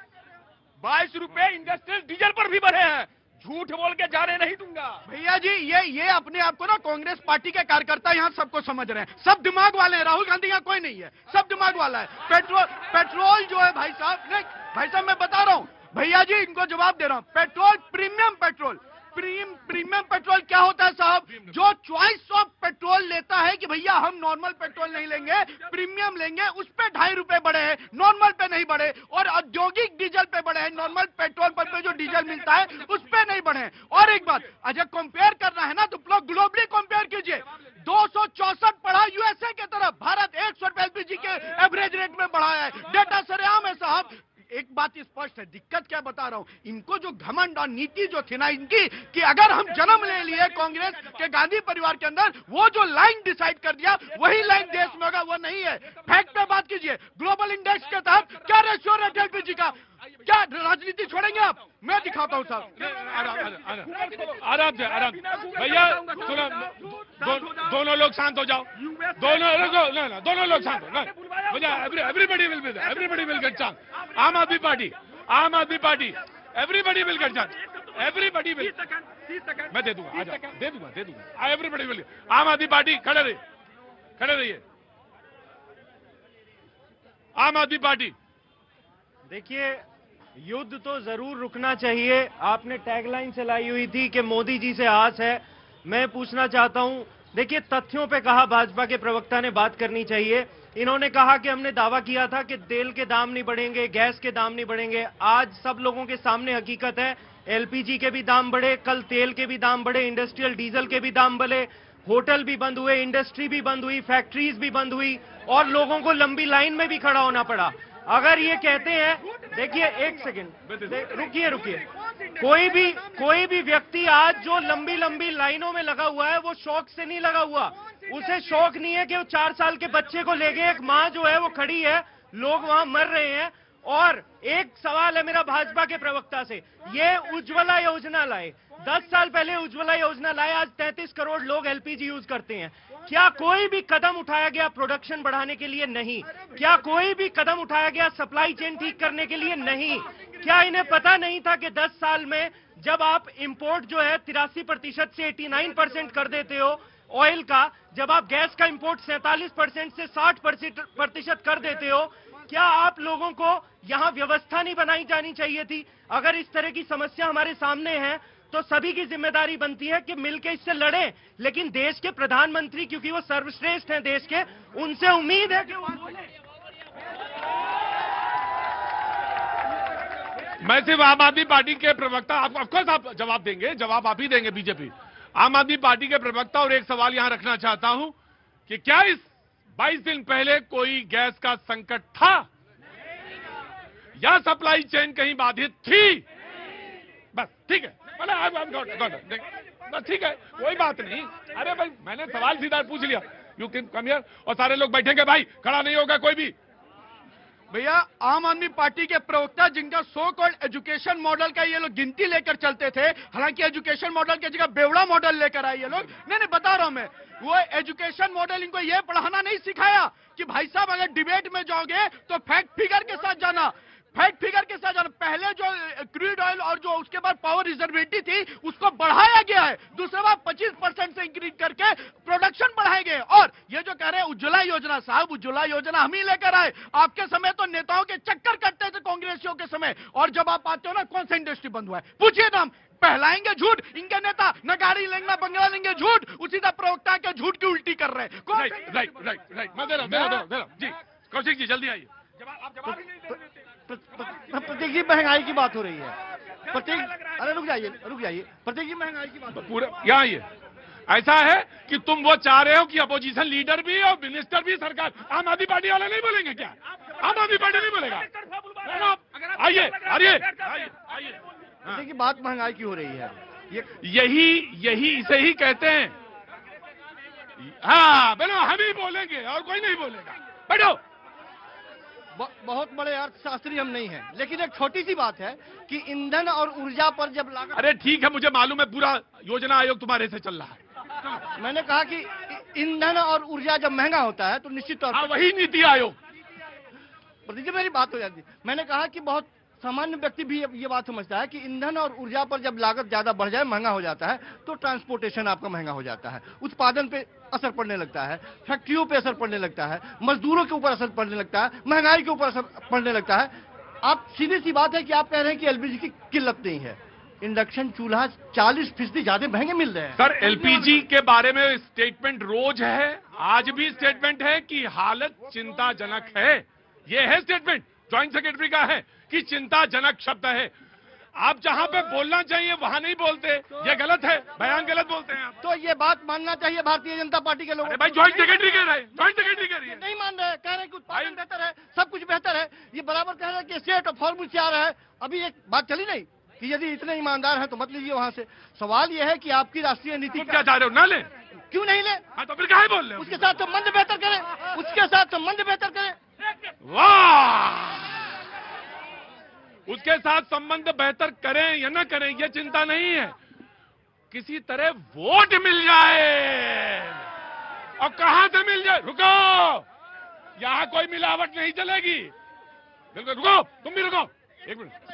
22 रुपए इंडस्ट्रियल डीजल पर भी बढ़े हैं। झूठ बोल के जाने नहीं दूंगा। भैया जी, ये अपने आप को ना कांग्रेस पार्टी के कार्यकर्ता यहाँ सबको समझ रहे हैं, सब दिमाग वाले हैं। राहुल गांधी यहाँ कोई नहीं है, सब दिमाग वाला है। पेट्रोल जो है भाई साहब, नहीं भाई साहब मैं बता रहा हूँ, भैया जी इनको जवाब दे रहा हूँ। Petrol, premium petrol, premium petrol क्या होता है साहब? जो चॉइस ऑफ पेट्रोल लेता है कि भैया हम नॉर्मल पेट्रोल नहीं लेंगे, प्रीमियम लेंगे, उस पे 2.5 रुपए बढ़े हैं, नॉर्मल पे नहीं बढ़े। और औद्योगिक डीजल पे बढ़े हैं, नॉर्मल पेट्रोल पंप पे जो डीजल मिलता है उस पे नहीं बढ़े हैं। और एक बात, अगर कंपेयर करना है ना तो ग्लोबली कंपेयर कीजिए। 264 बढ़ा यूएसए की तरफ, भारत 100 रुपए एलपीजी के एवरेज रेट में बढ़ाया है। डेटा सरेआम है साहब। एक बात स्पष्ट है, दिक्कत क्या बता रहा हूं, इनको जो घमंड और नीति जो थी ना इनकी, कि अगर हम जन्म ले लिए कांग्रेस के गांधी परिवार के अंदर, वो जो लाइन डिसाइड कर दिया वही लाइन देश में होगा, वो नहीं है। फैक्ट पे बात कीजिए। ग्लोबल इंडेक्स के तहत क्या रेशियो है एलपीजी का? क्या राजनीति छोड़ेंगे आप? मैं दिखाता हूं साहब। आराम से, आराम। भैया सुनो, दोनों लोग शांत हो जाओ। दोनों लोग शांत हो। Everybody will get chance. आम आदमी party, everybody will get chance. Everybody will, मैं दे दूंगा, दे दूंगा। Everybody will. आम आदमी पार्टी खड़े रहिए। आम आदमी पार्टी, देखिए, युद्ध तो जरूर रुकना चाहिए। आपने टैगलाइन चलाई हुई थी कि मोदी जी से आस है। मैं पूछना चाहता हूं, देखिए तथ्यों पे कहा, भाजपा के प्रवक्ता ने बात करनी चाहिए। इन्होंने कहा कि हमने दावा किया था कि तेल के दाम नहीं बढ़ेंगे, गैस के दाम नहीं बढ़ेंगे। आज सब लोगों के सामने हकीकत है, एलपीजी के भी दाम बढ़े, कल तेल के भी दाम बढ़े, इंडस्ट्रियल डीजल के भी दाम बढ़े, होटल भी बंद हुए, इंडस्ट्री भी बंद हुई, फैक्ट्रीज भी बंद हुई, और लोगों को लंबी लाइन में भी खड़ा होना पड़ा। अगर ये कहते हैं, देखिए एक सेकंड रुकिए, कोई भी व्यक्ति आज जो लंबी लाइनों में लगा हुआ है वो शौक से नहीं लगा हुआ। उसे शौक नहीं है कि वो 4 साल के बच्चे को ले गए। एक माँ जो है वो खड़ी है, लोग वहां मर रहे हैं। और एक सवाल है मेरा भाजपा के प्रवक्ता से, ये उज्ज्वला योजना लाए, 10 साल पहले उज्ज्वला योजना लाए, आज 33 करोड़ लोग एलपीजी यूज करते हैं। क्या कोई भी कदम उठाया गया प्रोडक्शन बढ़ाने के लिए? नहीं। क्या कोई भी कदम उठाया गया सप्लाई चेन ठीक करने के लिए? नहीं। क्या इन्हें पता नहीं था कि 10 साल में जब आप इंपोर्ट जो है 83% से 89% कर देते हो ऑयल का, जब आप गैस का इंपोर्ट 47% से 60% कर देते हो, क्या आप लोगों को यहाँ व्यवस्था नहीं बनाई जानी चाहिए थी? अगर इस तरह की समस्या हमारे सामने है तो सभी की जिम्मेदारी बनती है कि मिलकर इससे लड़ें। लेकिन देश के प्रधानमंत्री, क्योंकि वो सर्वश्रेष्ठ हैं देश के, उनसे उम्मीद है कि वो बोले। मैं सिर्फ आम आदमी पार्टी के प्रवक्ता, ऑफकोर्स आप जवाब देंगे, जवाब आप ही देंगे बीजेपी। आम आदमी पार्टी के प्रवक्ता और एक सवाल यहां रखना चाहता हूं कि क्या इस 22 दिन पहले कोई गैस का संकट था या सप्लाई चेन कहीं बाधित थी? बस ठीक है, बस ठीक है, कोई बात नहीं। अरे भाई मैंने सवाल सीधा पूछ लिया, यू कैन कम हियर, और सारे लोग बैठेंगे भाई, खड़ा नहीं होगा कोई भी। भैया आम आदमी पार्टी के प्रवक्ता जिनका सो कॉल्ड एजुकेशन मॉडल का ये लोग गिनती लेकर चलते थे, हालांकि एजुकेशन मॉडल की जगह बेवड़ा मॉडल लेकर आए ये लोग। नहीं बता रहा हूं मैं, वो एजुकेशन मॉडल इनको ये पढ़ाना नहीं सिखाया कि भाई साहब अगर डिबेट में जाओगे तो फैक्ट फिगर के साथ जाना, फैक्ट फिगर के साथ जाना। पहले जो क्रूड ऑयल और जो उसके बाद पावर रिजर्वेटिव थी उसको बढ़ाया गया है, दूसरे बार 25% से इंक्रीज करके प्रोडक्शन बढ़ाए गए। और ये जो कह रहे हैं उज्ज्वला योजना, साहब उज्ज्वला योजना हम ही लेकर आए। आपके समय तो नेताओं के चक्कर कटते थे कांग्रेसियों के समय, और जब आप आते हो ना कौन सा इंडस्ट्री बंद हुआ है पूछिए ना। हम पहलाएंगे झूठ, इनके नेता न गाड़ी लेंगे ना बंगला लेंगे, झूठ। उसी तरह प्रवक्ता के झूठ की उल्टी कर रहे हैं। राइट, मैं दे रहा हूं जी। कौशिक जी जल्दी आइए। प्रतीक जी महंगाई की बात हो रही है। प्रतीक, अरे रुक जाइए। प्रतीक जी महंगाई की बात पूरा यहाँ आइए। ऐसा है कि तुम वो चाह रहे हो कि अपोजिशन लीडर भी और मिनिस्टर भी सरकार, आम आदमी पार्टी वाले नहीं बोलेंगे क्या? आम आदमी पार्टी नहीं बोलेगा? आइए आइए आइए। प्रतीक जी बात महंगाई की हो रही है, यही इसे ही कहते हैं। हाँ बोलो, हम ही बोलेंगे और कोई नहीं बोलेगा। बैठो। बहुत बड़े अर्थशास्त्री हम नहीं हैं, लेकिन एक छोटी सी बात है कि ईंधन और ऊर्जा पर जब लागत। अरे ठीक है, मुझे मालूम है पूरा योजना आयोग तुम्हारे से चल रहा है। मैंने कहा कि ईंधन और ऊर्जा जब महंगा होता है तो निश्चित तौर पर वही नीति आयोग। प्रतीक जी मेरी बात हो जाती है। मैंने कहा कि बहुत सामान्य व्यक्ति भी ये बात समझता है कि ईंधन और ऊर्जा पर जब लागत ज्यादा बढ़ जाए, महंगा हो जाता है, तो ट्रांसपोर्टेशन आपका महंगा हो जाता है, उत्पादन पे असर पड़ने लगता है, फैक्ट्रियों पे असर पड़ने लगता है, मजदूरों के ऊपर असर पड़ने लगता है, महंगाई के ऊपर असर पड़ने लगता है। आप सीधी सी बात है कि आप कह रहे हैं कि एलपीजी की किल्लत नहीं है, इंडक्शन चूल्हा 40% ज्यादा महंगे मिल रहे हैं। सर एलपीजी के बारे में स्टेटमेंट रोज है, आज भी स्टेटमेंट है कि हालत चिंताजनक है। ये है स्टेटमेंट, ज्वाइंट सेक्रेटरी का है कि चिंताजनक शब्द है। आप जहां पे बोलना चाहिए वहां नहीं बोलते, ये गलत है, बयान गलत बोलते हैं आप। तो ये बात मानना चाहिए भारतीय जनता पार्टी के लोगों। भाई ज्वाइंट सेक्रेटरी कह रहे हैं, ज्वाइंट सेक्रेटरी कह रही है। नहीं मान रहे, कह रहे हैं कि उत्पादन बेहतर है, सब कुछ बेहतर है। ये बराबर कह रहे हैं कि स्टेट ऑफ फॉर्मूल से आ रहा है। अभी एक बात चली नहीं कि यदि इतने ईमानदार हैं तो मत लीजिए वहां से। सवाल यह है कि आपकी राष्ट्रीय नीति क्या चाह रहे हो, ना ले? क्यों नहीं ले? हाँ तो फिर काहे बोल रहे हो? उसके साथ संबंध बेहतर करें, उसके साथ संबंध बेहतर करें। वाह, उसके साथ संबंध बेहतर करें या न करें ये चिंता नहीं है, किसी तरह वोट मिल जाए। और कहां से मिल जाए? रुको, यहां कोई मिलावट नहीं चलेगी। बिल्कुल रुको, तुम भी रुको एक मिनट।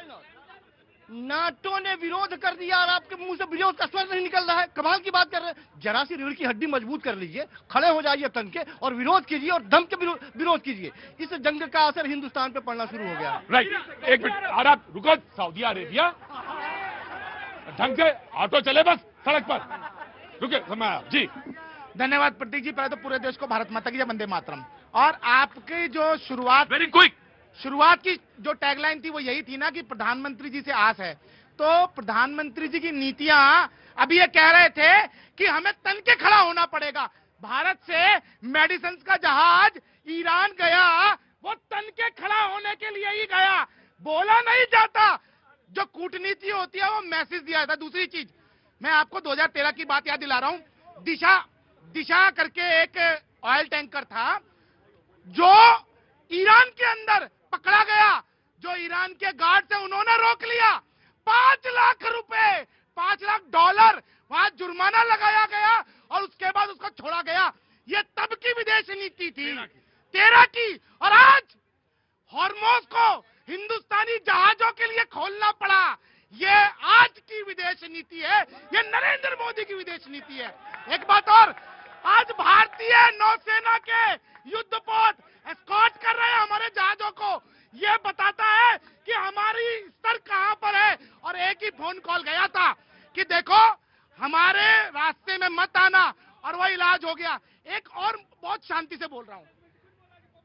नाटो ने विरोध कर दिया और आपके मुंह से विरोध का स्वर नहीं निकल रहा है, कमाल की बात कर रहे हैं। जरा सी रीढ़ की हड्डी मजबूत कर लीजिए, खड़े हो जाइए तन के और विरोध कीजिए और दम के विरोध कीजिए। इस जंग का असर हिंदुस्तान पे पड़ना शुरू हो गया। राइट, एक मिनट और आप रुको। सऊदी अरेबिया ढंग से ऑटो चले बस सड़क पर, रुके समय जी। धन्यवाद प्रतीक जी। पहले तो पूरे देश को भारत माता की जय, वंदे मातरम। और आपकी जो शुरुआत, वेरी क्विक, शुरुआत की जो टैगलाइन थी वो यही थी ना कि प्रधानमंत्री जी से आस है। तो प्रधानमंत्री जी की नीतियां, अभी ये कह रहे थे कि हमें तन के खड़ा होना पड़ेगा। भारत से मेडिसिन का जहाज ईरान गया, वो तन के खड़ा होने के लिए ही गया, बोला नहीं जाता। जो कूटनीति होती है वो मैसेज दिया जाता है। दूसरी चीज, मैं आपको 2013 की बात याद दिला रहा हूं। दिशा करके एक ऑयल टैंकर था जो ईरान के अंदर पकड़ा गया, जो ईरान के गार्ड से उन्होंने रोक लिया। 5 लाख रुपए, 5 लाख डॉलर वहां जुर्माना लगाया गया और उसके बाद उसको छोड़ा गया। ये तब की विदेश नीति थी, 13 की। और आज हॉर्मोज को हिंदुस्तानी जहाजों के लिए खोलना पड़ा। ये आज की विदेश नीति है, ये नरेंद्र मोदी की विदेश नीति है। एक बात और, आज भारतीय नौसेना के युद्धपोत एस्कॉर्ट कर रहे हैं हमारे जहाजों को। ये बताता है कि हमारी स्तर कहां पर है। और एक ही फोन कॉल गया था कि देखो हमारे रास्ते में मत आना, और वह इलाज हो गया। एक और बहुत शांति से बोल रहा हूं,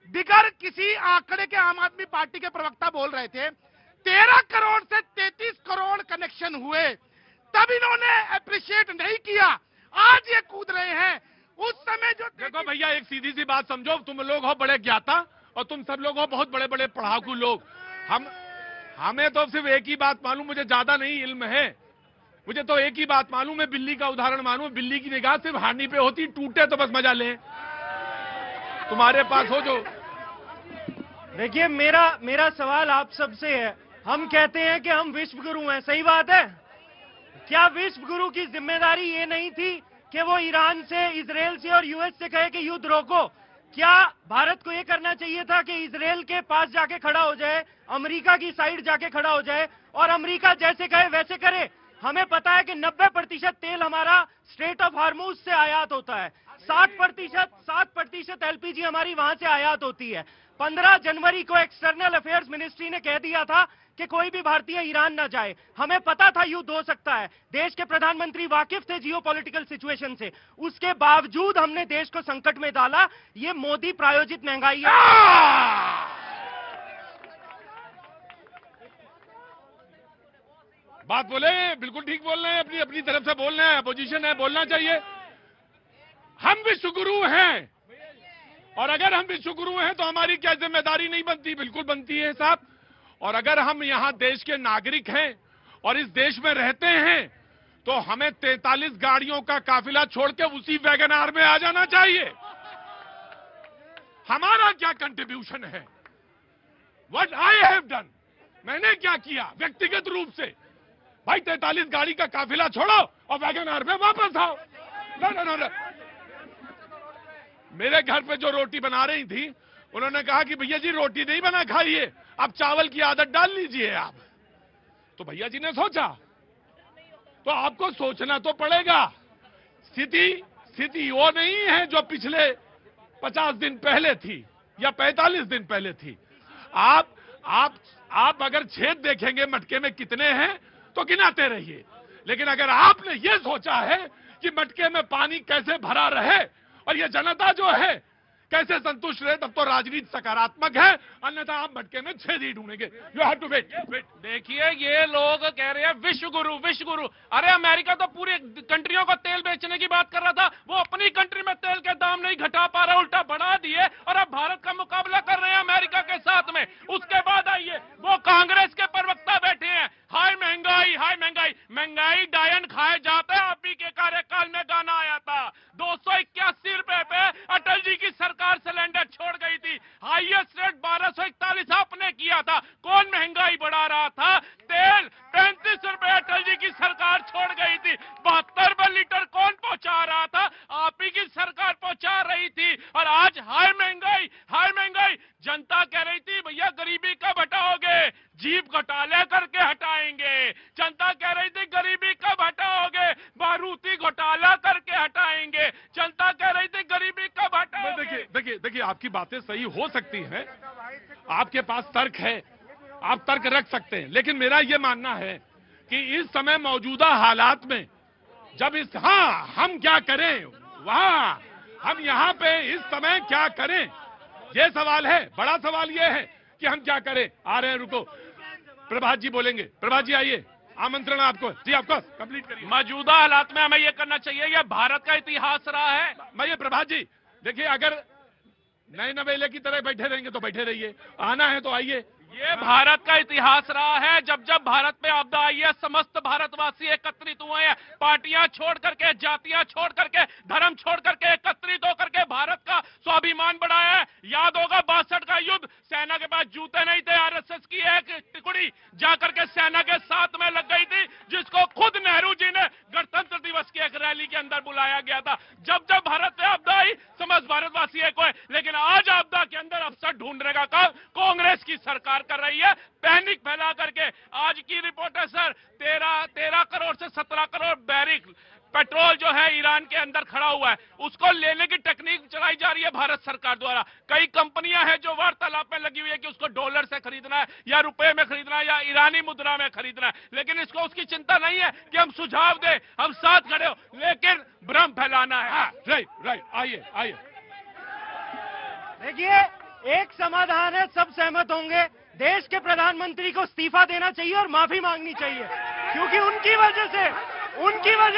बिगर किसी आंकड़े के आम आदमी पार्टी के प्रवक्ता बोल रहे थे 13 करोड़ से 33 करोड़ कनेक्शन हुए, तब इन्होंने अप्रिशिएट नहीं किया। आज ये कूद रहे हैं। उस समय जो देखो भैया, एक सीधी सी बात समझो, तुम लोग हो बड़े ज्ञाता और तुम सब लोग हो बहुत बड़े बड़े पढ़ाकू लोग। हमें तो सिर्फ एक ही बात मालूम, मुझे ज्यादा नहीं इल्म है, मुझे तो एक ही बात मालूम है, बिल्ली का उदाहरण मालूम। बिल्ली की निगाह सिर्फ हानि पे होती, टूटे तो बस मजा ले। तुम्हारे पास हो जो। देखिए मेरा सवाल आप सबसे है, हम कहते हैं कि हम विश्व गुरु हैं, सही बात है? क्या विश्व गुरु की जिम्मेदारी ये नहीं थी कि वो ईरान से, इजराइल से और यूएस से कहे कि युद्ध रोको? क्या भारत को ये करना चाहिए था कि इजराइल के पास जाके खड़ा हो जाए, अमेरिका की साइड जाके खड़ा हो जाए और अमेरिका जैसे कहे वैसे करे? हमें पता है कि 90% तेल हमारा स्ट्रेट ऑफ हार्मूज से आयात होता है, 7% एलपीजी हमारी वहां से आयात होती है। 15 जनवरी को एक्सटर्नल अफेयर्स मिनिस्ट्री ने कह दिया था कि कोई भी भारतीय ईरान ना जाए। हमें पता था युद्ध हो सकता है, देश के प्रधानमंत्री वाकिफ थे जियोपॉलिटिकल सिचुएशन से, उसके बावजूद हमने देश को संकट में डाला। ये मोदी प्रायोजित महंगाई है। बात बोले, बिल्कुल ठीक बोल रहे हैं, अपनी अपनी तरफ से बोल रहे हैं, अपोजिशन है, बोलना चाहिए। हम विश्वगुरु हैं, और अगर हम विश्वगुरु हैं तो हमारी क्या जिम्मेदारी नहीं बनती? बिल्कुल बनती है साहब। और अगर हम यहां देश के नागरिक हैं और इस देश में रहते हैं तो हमें 43 गाड़ियों का काफिला छोड़ के उसी वैगनआर में आ जाना चाहिए। हमारा क्या कंट्रीब्यूशन है? व्हाट आई हैव डन, मैंने क्या किया व्यक्तिगत रूप से? भाई 43 गाड़ी का काफिला छोड़ो और वैगनआर में वापस आओ। न। मेरे घर पे जो रोटी बना रही थी, उन्होंने कहा कि भैया जी रोटी नहीं बना खाइए, अब चावल की आदत डाल लीजिए आप। तो भैया जी ने सोचा, तो आपको सोचना तो पड़ेगा। स्थिति वो नहीं है जो पिछले 50 दिन पहले थी या 45 दिन पहले थी। आप अगर छेद देखेंगे मटके में कितने हैं तो गिनाते रहिए, लेकिन अगर आपने ये सोचा है कि मटके में पानी कैसे भरा रहे और ये जनता जो है कैसे संतुष्ट रहे, तब तो राजनीति सकारात्मक है, अन्यथा आप मटके में छेद ही ढूंढेंगे। You have to wait. देखिए, ये लोग कह रहे हैं विश्व गुरु विश्व गुरु। अरे अमेरिका तो पूरी कंट्रियों को तेल बेचने की बात कर रहा था, वो अपनी कंट्री में तेल के दाम नहीं घटा पा रहा, उल्टा बढ़ा दिए, और अब भारत का मुकाबला कर रहे हैं अमेरिका के साथ में। उसके बाद आइए, वो कांग्रेस के प्रवक्ता बैठे हैं, हाय महंगाई हाय महंगाई, महंगाई डायन खाए जाते हैं। आप ही के कार्यकाल में गाना आया था, 281 रुपए पे अटल जी की सरकार सिलेंडर छोड़ गई थी, हाईएस्ट रेट 1241 आपने किया था। कौन महंगाई बढ़ा रहा था? तेल 35 रुपए अटल जी की सरकार छोड़ गई थी, 72 रुपए लीटर कौन पहुंचा रहा था? आप ही की सरकार पहुंचा रही थी। और आज हाय महंगाई हाय महंगाई, जनता कह रही थी भैया गरीबी कब हटाओगे? जीप घोटाले करके हटाएंगे। जनता कह रही थी गरीबी कब हटाओगे? बारूदी घोटाला करके हटाएंगे। जनता कह रही थी गरीबी कब हटाओगे? देखिए आपकी बातें सही हो सकती हैं, आपके पास तर्क है, आप तर्क रख सकते हैं, लेकिन मेरा यह मानना है कि इस समय मौजूदा हालात में जब हम क्या करें, वहां हम यहाँ पे इस समय क्या करें, ये सवाल है। बड़ा सवाल ये है कि हम क्या करें। आ रहे हैं, रुको, प्रभात जी बोलेंगे। प्रभात जी आइए, आमंत्रण आपको। जी आपको कंप्लीट करिए। मौजूदा हालात में हमें यह करना चाहिए, यह भारत का इतिहास रहा है। मैं प्रभात जी देखिए, अगर नए नवेले की तरह बैठे रहेंगे तो बैठे रहिए, आना है तो आइए। ये भारत का इतिहास रहा है, जब जब भारत में आपदा आई है समस्त भारतवासी एकत्रित हुए हैं, पार्टियां छोड़ करके, जातियां छोड़ करके, धर्म छोड़ करके एकत्रित होकर के भारत का स्वाभिमान बढ़ाया है। याद होगा 62 का युद्ध, सेना के पास जूते नहीं थे, आरएसएस की एक टुकड़ी जाकर के सेना के साथ में लग गई थी, जिसको खुद नेहरू जी ने गणतंत्र दिवस की एक रैली के अंदर बुलाया गया था। जब जब भारत में आपदा आई बस भारतवासी एक है, लेकिन आज आपदा के अंदर अफसर ढूंढने का काम कांग्रेस की सरकार कर रही है, पैनिक फैला करके। आज की रिपोर्ट है सर, 13 करोड़ से 17 करोड़ बैरिक पेट्रोल जो है ईरान के अंदर खड़ा हुआ है, उसको लेने की टेक्निक चलाई जा रही है भारत सरकार द्वारा। कई कंपनियां हैं जो वार्तालाप में लगी हुई है कि उसको डॉलर से खरीदना है या रुपए में खरीदना है या ईरानी मुद्रा में खरीदना है, लेकिन इसको उसकी चिंता नहीं है कि हम सुझाव दें, हम साथ खड़े हो, लेकिन भ्रम फैलाना है। राइट, आइए आइए। देखिए, एक समाधान है, सब सहमत होंगे, देश के प्रधानमंत्री को इस्तीफा देना चाहिए और माफी मांगनी चाहिए, क्योंकि उनकी वजह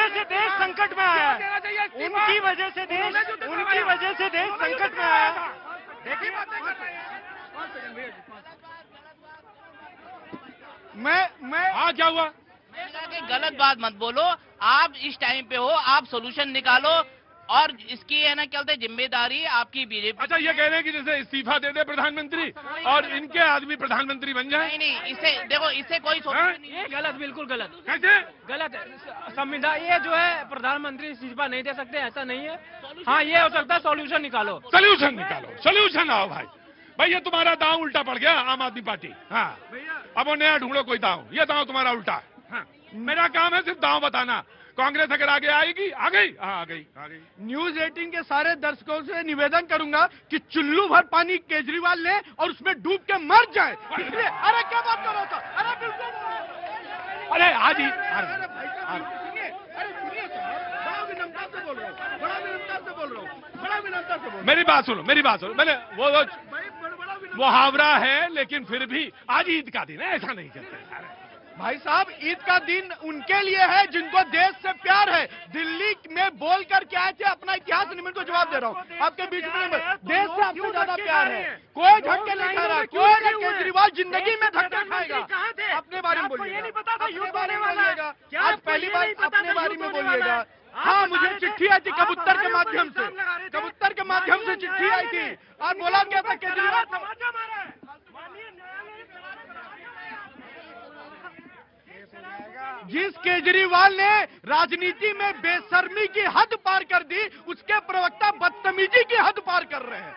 से देश संकट में आया है। उनकी वजह से देश संकट में आया है। देखिए, मैं क्या हुआ? गलत बात मत बोलो, आप इस टाइम पे हो, आप सोल्यूशन निकालो, और इसकी है ना क्या बोलते हैं जिम्मेदारी आपकी बीजेपी। अच्छा, ये कह रहे हैं कि जैसे इस्तीफा दे दे प्रधानमंत्री और इनके आदमी प्रधानमंत्री बन जाए? नहीं, इससे देखो, इससे कोई ये गलत, बिल्कुल गलत। कैसे गलत है संविधान, ये जो है प्रधानमंत्री इस्तीफा नहीं दे सकते, ऐसा नहीं है। हाँ, ये हो सकता है, सॉल्यूशन निकालो। सोल्यूशन आओ भाई, ये तुम्हारा दांव उल्टा पड़ गया, आम आदमी पार्टी। हाँ, अब वो नया ढूंढो कोई दांव, ये दांव तुम्हारा उल्टा है। हाँ, मेरा काम है सिर्फ दांव बताना। कांग्रेस अगर आगे आएगी, आ गई। न्यूज 18 के सारे दर्शकों से निवेदन करूंगा कि चुल्लू भर पानी केजरीवाल ले और उसमें डूब के मर जाए। इसलिए अरे क्या बात कर रहा था? अरे बिल्कुल, अरे आज ही अरे भाई साहब सुनिए, अरे सुनिए साहब, बड़ा विनम्रता से बोल रहा हूँ, बड़ा विनम्रता से बोल रहा हूँ। मेरी बात सुनो। मैंने वो मुहावरा है, लेकिन फिर भी आज ईद का दिन है, ऐसा नहीं कहते। भाई साहब, ईद का दिन उनके लिए है जिनको देश से प्यार है। दिल्ली में बोल कर के आए थे, अपना इतिहास नहीं, मैं को जवाब दे रहा हूँ आपके बीच में। देश से आपसे ज्यादा प्यार है, कोई धक्के नहीं खा रहा, कोई केजरीवाल जिंदगी में धक्के खाएगा। अपने बारे में बोलिएगा, आज पहली बार अपने बारे में बोलिएगा। हाँ, मुझे चिट्ठी आई थी कबूतर के माध्यम से चिट्ठी आई थी और बोला गया था केजरीवाल। जिस केजरीवाल ने राजनीति में बेशर्मी की हद पार कर दी, उसके प्रवक्ता बदतमीजी की हद पार कर रहे हैं।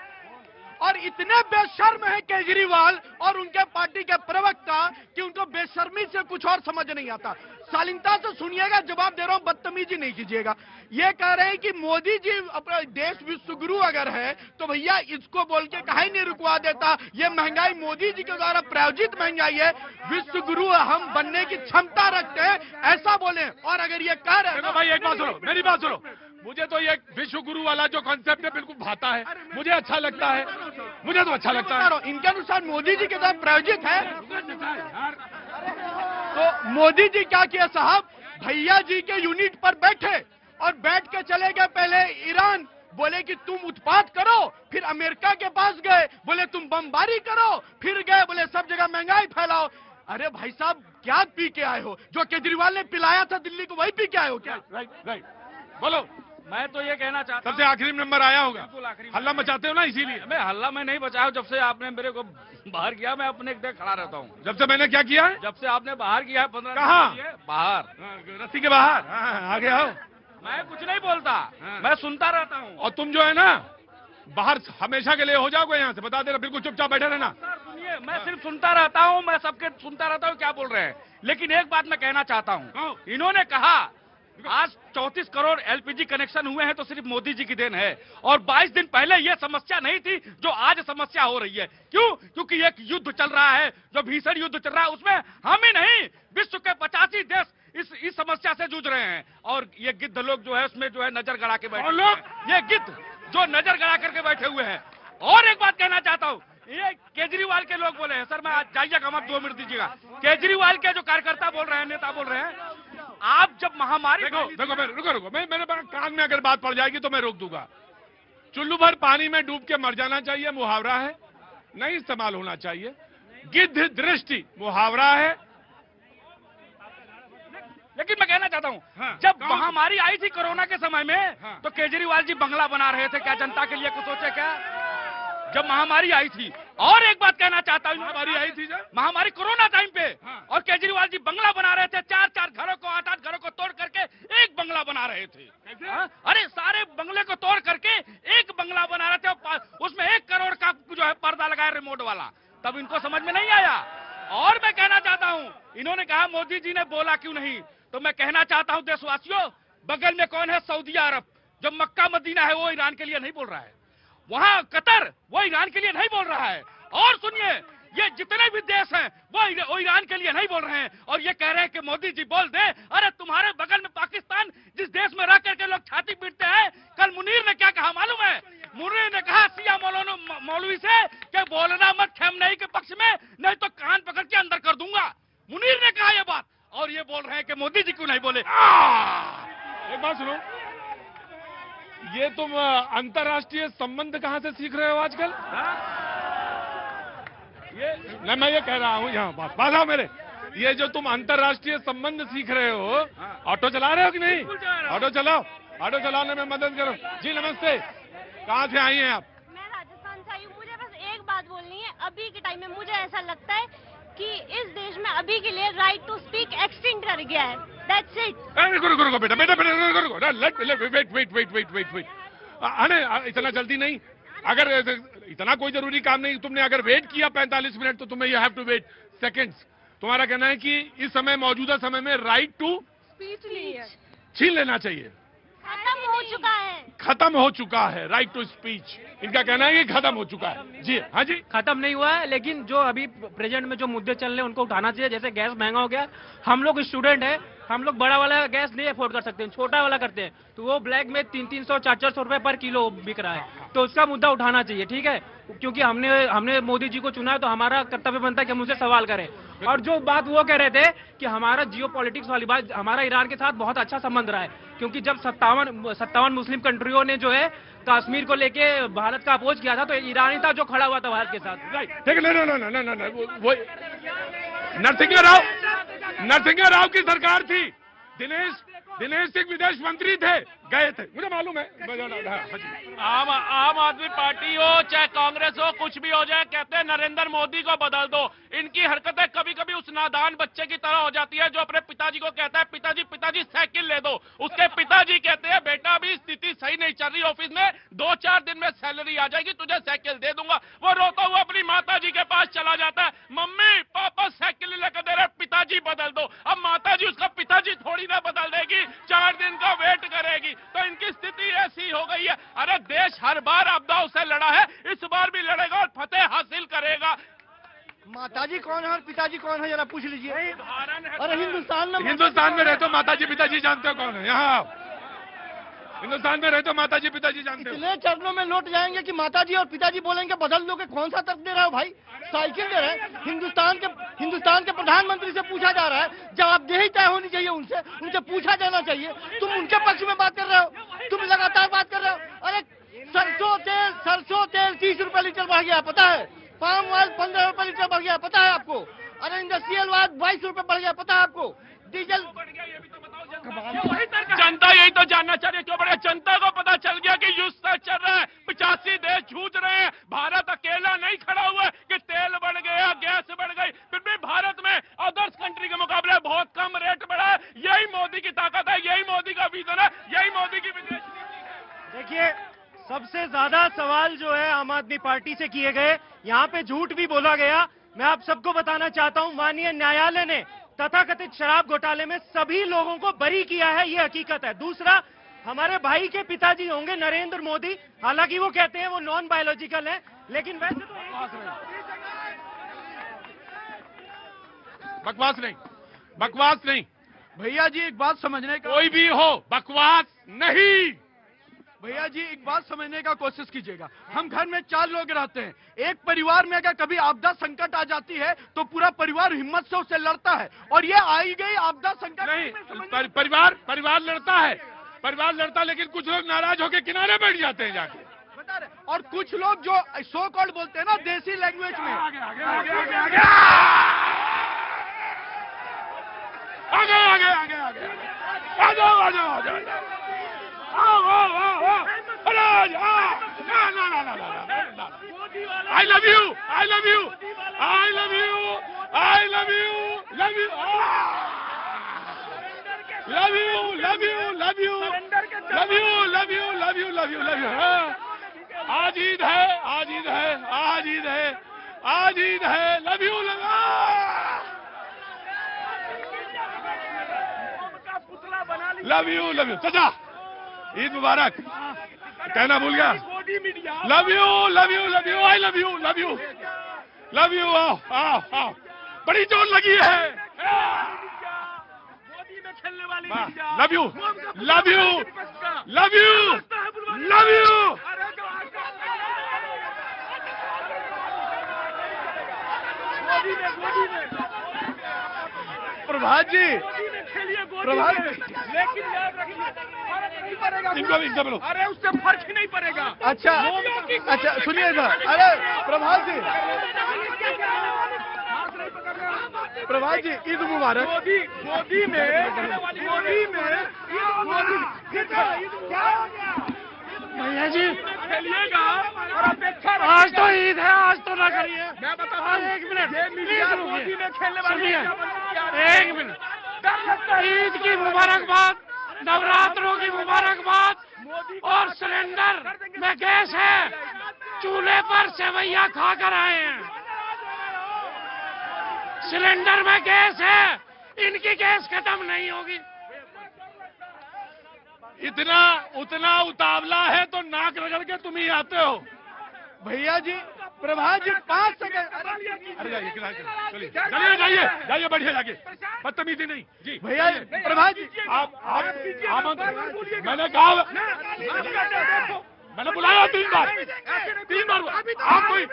और इतने बेशर्म है केजरीवाल और उनके पार्टी के प्रवक्ता कि उनको बेशर्मी से कुछ और समझ नहीं आता। शालीनता से सुनिएगा, जवाब दे रहा हूं, बदतमीजी नहीं कीजिएगा। ये कह रहे हैं कि मोदी जी अपना देश विश्व गुरु अगर है तो भैया इसको बोल के काहे नहीं रुकवा देता? ये महंगाई मोदी जी के द्वारा प्रायोजित महंगाई है, विश्व गुरु हम बनने की क्षमता रखते हैं, ऐसा बोले। और अगर ये कह रहे हैं, भाई एक बात सुनो, मेरी बात सुनो, मुझे तो ये विश्व गुरु वाला जो कॉन्सेप्ट है बिल्कुल भाता है, मुझे अच्छा लगता है, मुझे तो अच्छा लगता है। इनके अनुसार मोदी जी के द्वारा प्रायोजित है। तो मोदी जी क्या किया साहब, भैया जी के यूनिट पर बैठे और बैठ के चले गए पहले ईरान, बोले कि तुम उत्पात करो, फिर अमेरिका के पास गए, बोले तुम बमबारी करो, फिर गए बोले सब जगह महंगाई फैलाओ। अरे भाई साहब, क्या पी के आए हो? जो केजरीवाल ने पिलाया था दिल्ली को, वही पी के आए हो क्या? राइट, बोलो। मैं तो ये कहना चाहता हूं, सबसे आखिरी नंबर आया होगा, बिल्कुल आखिरी हल्ला मचाते हो ना, इसीलिए। मैं हल्ला मैं नहीं बचाया, जब से आपने मेरे को बाहर किया, मैं अपने एक खड़ा रहता हूँ। जब से मैंने क्या किया है? जब से आपने बाहर किया है 15 कहाँ? बाहर, रस्सी के बाहर। आगे आओ। मैं कुछ नहीं बोलता, मैं सुनता रहता हूँ। और तुम जो है ना, बाहर हमेशा के लिए हो जाओगे, यहाँ से बता देना, बिल्कुल चुपचाप बैठे रहना। सुनिए, मैं सिर्फ सुनता रहता हूँ, मैं सबके सुनता रहता हूँ क्या बोल रहे हैं, लेकिन एक बात मैं कहना चाहता हूँ। इन्होंने कहा आज 34 करोड़ एलपीजी कनेक्शन हुए हैं तो सिर्फ मोदी जी की देन है, और 22 दिन पहले यह समस्या नहीं थी जो आज समस्या हो रही है। क्यों? क्योंकि एक युद्ध चल रहा है, जो भीषण युद्ध चल रहा है, उसमें हम ही नहीं, विश्व के 85 देश इस समस्या से जूझ रहे हैं। और ये गिद्ध लोग जो है उसमें जो है नजर गड़ा के बैठे हुए हैं, ये गिद्ध जो नजर गड़ा करके बैठे हुए हैं। और एक बात कहना चाहता हूँ, ये केजरीवाल के लोग बोले हैं, सर मैं जाइएगा, हम आप 2 मिनट दीजिएगा। केजरीवाल के जो कार्यकर्ता बोल रहे हैं, नेता बोल रहे हैं, आप जब महामारी रुको, मेरे कान में अगर बात पड़ जाएगी तो मैं रोक दूंगा। चुल्लू भर पानी में डूब के मर जाना चाहिए, मुहावरा है, नहीं इस्तेमाल होना चाहिए। गिद्ध दृष्टि मुहावरा है। लेकिन मैं कहना चाहता हूँ, जब महामारी आई थी कोरोना के समय में, तो केजरीवाल जी बंगला बना रहे थे, क्या जनता के लिए कुछ सोचे क्या? जब महामारी आई थी। और एक बात कहना चाहता हूँ, महामारी आई थी जब, महामारी कोरोना टाइम पे, और केजरीवाल जी बंगला बना रहे थे, 4-4 घरों को, 8-8 घरों को तोड़ करके एक बंगला बना रहे थे। अरे सारे बंगले को तोड़ करके एक बंगला तब इनको समझ में नहीं आया। और मैं कहना चाहता हूं, इन्होंने कहा मोदी जी ने बोला क्यों नहीं, तो मैं कहना चाहता हूं देशवासियों, बगल में कौन है? सऊदी अरब। जो मक्का मदीना है वो ईरान के लिए नहीं बोल रहा है, वहां कतर वो ईरान के लिए नहीं बोल रहा है। और सुनिए, ये जितने भी देश हैं वो ईरान के लिए नहीं बोल रहे हैं, और ये कह रहे हैं कि मोदी जी बोल दे। अरे तुम्हारे बगल में पाकिस्तान, जिस देश में रह करके लोग छाती पीटते हैं, कल मुनीर ने क्या कहा मालूम है? मुनीर ने कहा सिया मौलवी से कि बोलना मत खamenei के पक्ष में, नहीं तो कान पकड़ के अंदर कर दूंगा। मुनीर ने कहा ये बात, और ये बोल रहे हैं कि मोदी जी क्यों नहीं बोले। एक बात सुनो, ये तुम अंतर्राष्ट्रीय संबंध कहां से सीख रहे हो आजकल? ये नहीं, मैं ये कह रहा हूं, यहाँ बात आओ मेरे, ये जो तुम अंतर्राष्ट्रीय संबंध सीख रहे हो, ऑटो चला रहे हो कि नहीं? ऑटो चलाओ, ऑटो चलाने में मदद करो। जी नमस्ते, कहाँ से आई हैं आप? मैं राजस्थान से आई हूँ। मुझे बस एक बात बोलनी है, अभी के टाइम में मुझे ऐसा लगता है कि इस देश में अभी के लिए राइट टू स्पीक एक्सटेंड कर गया है। That's it. रुको बेटा, वेट। अरे इतना जल्दी नहीं, अगर इतना कोई जरूरी काम नहीं, तुमने अगर वेट किया 45 मिनट तो तुम्हें you have to wait seconds. तुम्हारा कहना है कि इस समय, मौजूदा समय में राइट टू स्पीच नहीं है, छीन लेना चाहिए। खत्म हो चुका है। खत्म हो चुका है राइट टू स्पीच, इनका कहना है कि खत्म हो चुका है। जी हाँ जी, खत्म नहीं हुआ है, लेकिन जो अभी प्रेजेंट में जो मुद्दे चल रहे हैं उनको उठाना चाहिए। जैसे गैस महंगा हो गया, हम लोग स्टूडेंट हैं, हम लोग बड़ा वाला गैस नहीं अफोर्ड कर सकते, छोटा वाला करते हैं, तो वो ब्लैक में 300 400 रुपए पर किलो बिक रहा है, तो उसका मुद्दा उठाना चाहिए। ठीक है, क्योंकि हमने मोदी जी को चुना है, तो हमारा कर्तव्य बनता है कि हम उनसे सवाल करें। और जो बात वो कह रहे थे कि हमारा जियो पॉलिटिक्स वाली बात, हमारा ईरान के साथ बहुत अच्छा संबंध रहा है, क्योंकि जब 57 मुस्लिम कंट्रियों ने जो है कश्मीर को लेके भारत का अपोज किया था, तो ईरान ही था जो खड़ा हुआ था भारत के साथ। राइट, ठीक है। नहीं, वो नरसिंह राव की सरकार थी, दिनेश सिंह विदेश मंत्री थे, गए थे, मुझे मालूम है। आम आदमी पार्टी हो चाहे कांग्रेस हो, कुछ भी हो जाए, कहते हैं नरेंद्र मोदी को बदल दो। इनकी हरकतें कभी कभी उस नादान बच्चे की तरह हो जाती है जो अपने पिताजी को कहता है पिताजी साइकिल ले दो। उसके पिताजी कहते हैं बेटा अभी स्थिति सही नहीं चल रही ऑफिस में, 2-4 दिन में सैलरी आ जाएगी, तुझे साइकिल दे दूंगा। वो रोता हुआ अपनी माता जी के पास चला जाता है, मम्मी पापा साइकिल लेकर दे रहे, पिताजी बदल दो। अब माता जी उसका पिताजी थोड़ी ना बदल देगी, 4 दिन का वेट करेगी। तो इनकी स्थिति ऐसी हो गई है। अरे देश हर बार आपदाओं से लड़ा है, इस बार भी लड़ेगा और फतेह हासिल करेगा। माताजी कौन है और पिताजी कौन है, जरा पूछ लीजिए। अरे हिंदुस्तान में रहते हो माताजी पिताजी जानते हो कौन है? यहाँ हिंदुस्तान में रहते हो माताजी पिताजी जानते हो? इतने चरणों में लौट जाएंगे कि माताजी और पिताजी बोलेंगे बदल दो, के कौन सा तर्क दे रहे हो भाई? साइकिल दे रहे हैं। हिंदुस्तान के प्रधानमंत्री से पूछा जा रहा है, जवाबदेही तय होनी चाहिए, उनसे पूछा जाना चाहिए। तुम उनके पक्ष में बात कर रहे हो, तुम लगातार बात कर रहे हो। अरे सरसों तेल 30 रुपए लीटर बढ़ गया, पता है? पाम ऑयल 15 रुपए लीटर बढ़ गया, पता है आपको? अरे इंडस्ट्रियल ऑयल 22 रुपए बढ़ गया, पता है आपको? डीजल जनता यही तो जानना चाह रही है क्यों बढ़े। जनता को पता चल गया कि युद्ध चल रहा है, 85 देश जूझ रहे हैं, भारत अकेला नहीं खड़ा हुआ है कि तेल बढ़ गया, गैस बढ़ गई, फिर भी भारत में अदर्स कंट्री के मुकाबले बहुत कम रेट बढ़ा है। यही मोदी की ताकत है, यही मोदी का विजन है, यही मोदी की विदेश नीति। देखिए, सबसे ज्यादा सवाल जो है आम आदमी पार्टी से किए गए, यहाँ पे झूठ भी बोला गया। मैं आप सबको बताना चाहता हूँ, माननीय न्यायालय ने तथाकथित शराब घोटाले में सभी लोगों को बरी किया है, ये हकीकत है। दूसरा, हमारे भाई के पिताजी होंगे नरेंद्र मोदी, हालांकि वो कहते हैं वो नॉन बायोलॉजिकल है, लेकिन वैसे तो बकवास नहीं भैया जी एक बात समझने का, कोई भी हो, बकवास नहीं। भैया जी एक बात समझने का कोशिश कीजिएगा। हम घर में 4 लोग रहते हैं, एक परिवार में अगर कभी आपदा संकट आ जाती है तो पूरा परिवार हिम्मत से उससे लड़ता है, और ये आई गई आपदा संकट नहीं। परिवार लड़ता है, परिवार लड़ता, लेकिन कुछ लोग नाराज होकर किनारे बैठ जाते हैं जाके, बता रहे। और कुछ लोग जो सो कॉल्ड बोलते हैं ना देसी लैंग्वेज में, I love you, I love you, I love you, I love you, love you, love you, love you, love you, love you, love you, love you, love you, love you. आज ईद है, आज ईद है, आज ईद है, आज ईद है, love you love you चाचा, ईद मुबारक कहना भूल गया। Love you I love you. आओ बड़ी जोर लगी है। मोदी में खेलने वाली लव यू। प्रभात जी, प्रभात जी, लेकिन याद रखिए फर्क नहीं पड़ेगा। इनको बोलो। अरे उससे फर्क ही नहीं पड़ेगा। अच्छा सुनिए ना, अरे प्रभात जी ईद मुबारक। मोदी भैया जी खेलिएगा और अपेक्षा आज तो ईद है, आज तो ना करिए। मैं बताता हूं, एक मिनट प्लीज मोदी में खेलने वाली सुनिए, एक मिनट। ईद की मुबारकबाद, नवरात्रों की मुबारकबाद। और सिलेंडर में गैस है, चूल्हे पर सेवैया खा कर आए हैं। सिलेंडर में गैस है, इनकी गैस खत्म नहीं होगी। उतना उतावला है तो नाक रगड़ के तुम ही आते हो। भैया जी, प्रभात जी 5 सेकंड। अरे जाइए जाइए बैठिए जाके, बदतमीजी नहीं जी। भैया प्रभात जी आप मैंने कहा, मैंने बुलाया 3 बार। आप कोई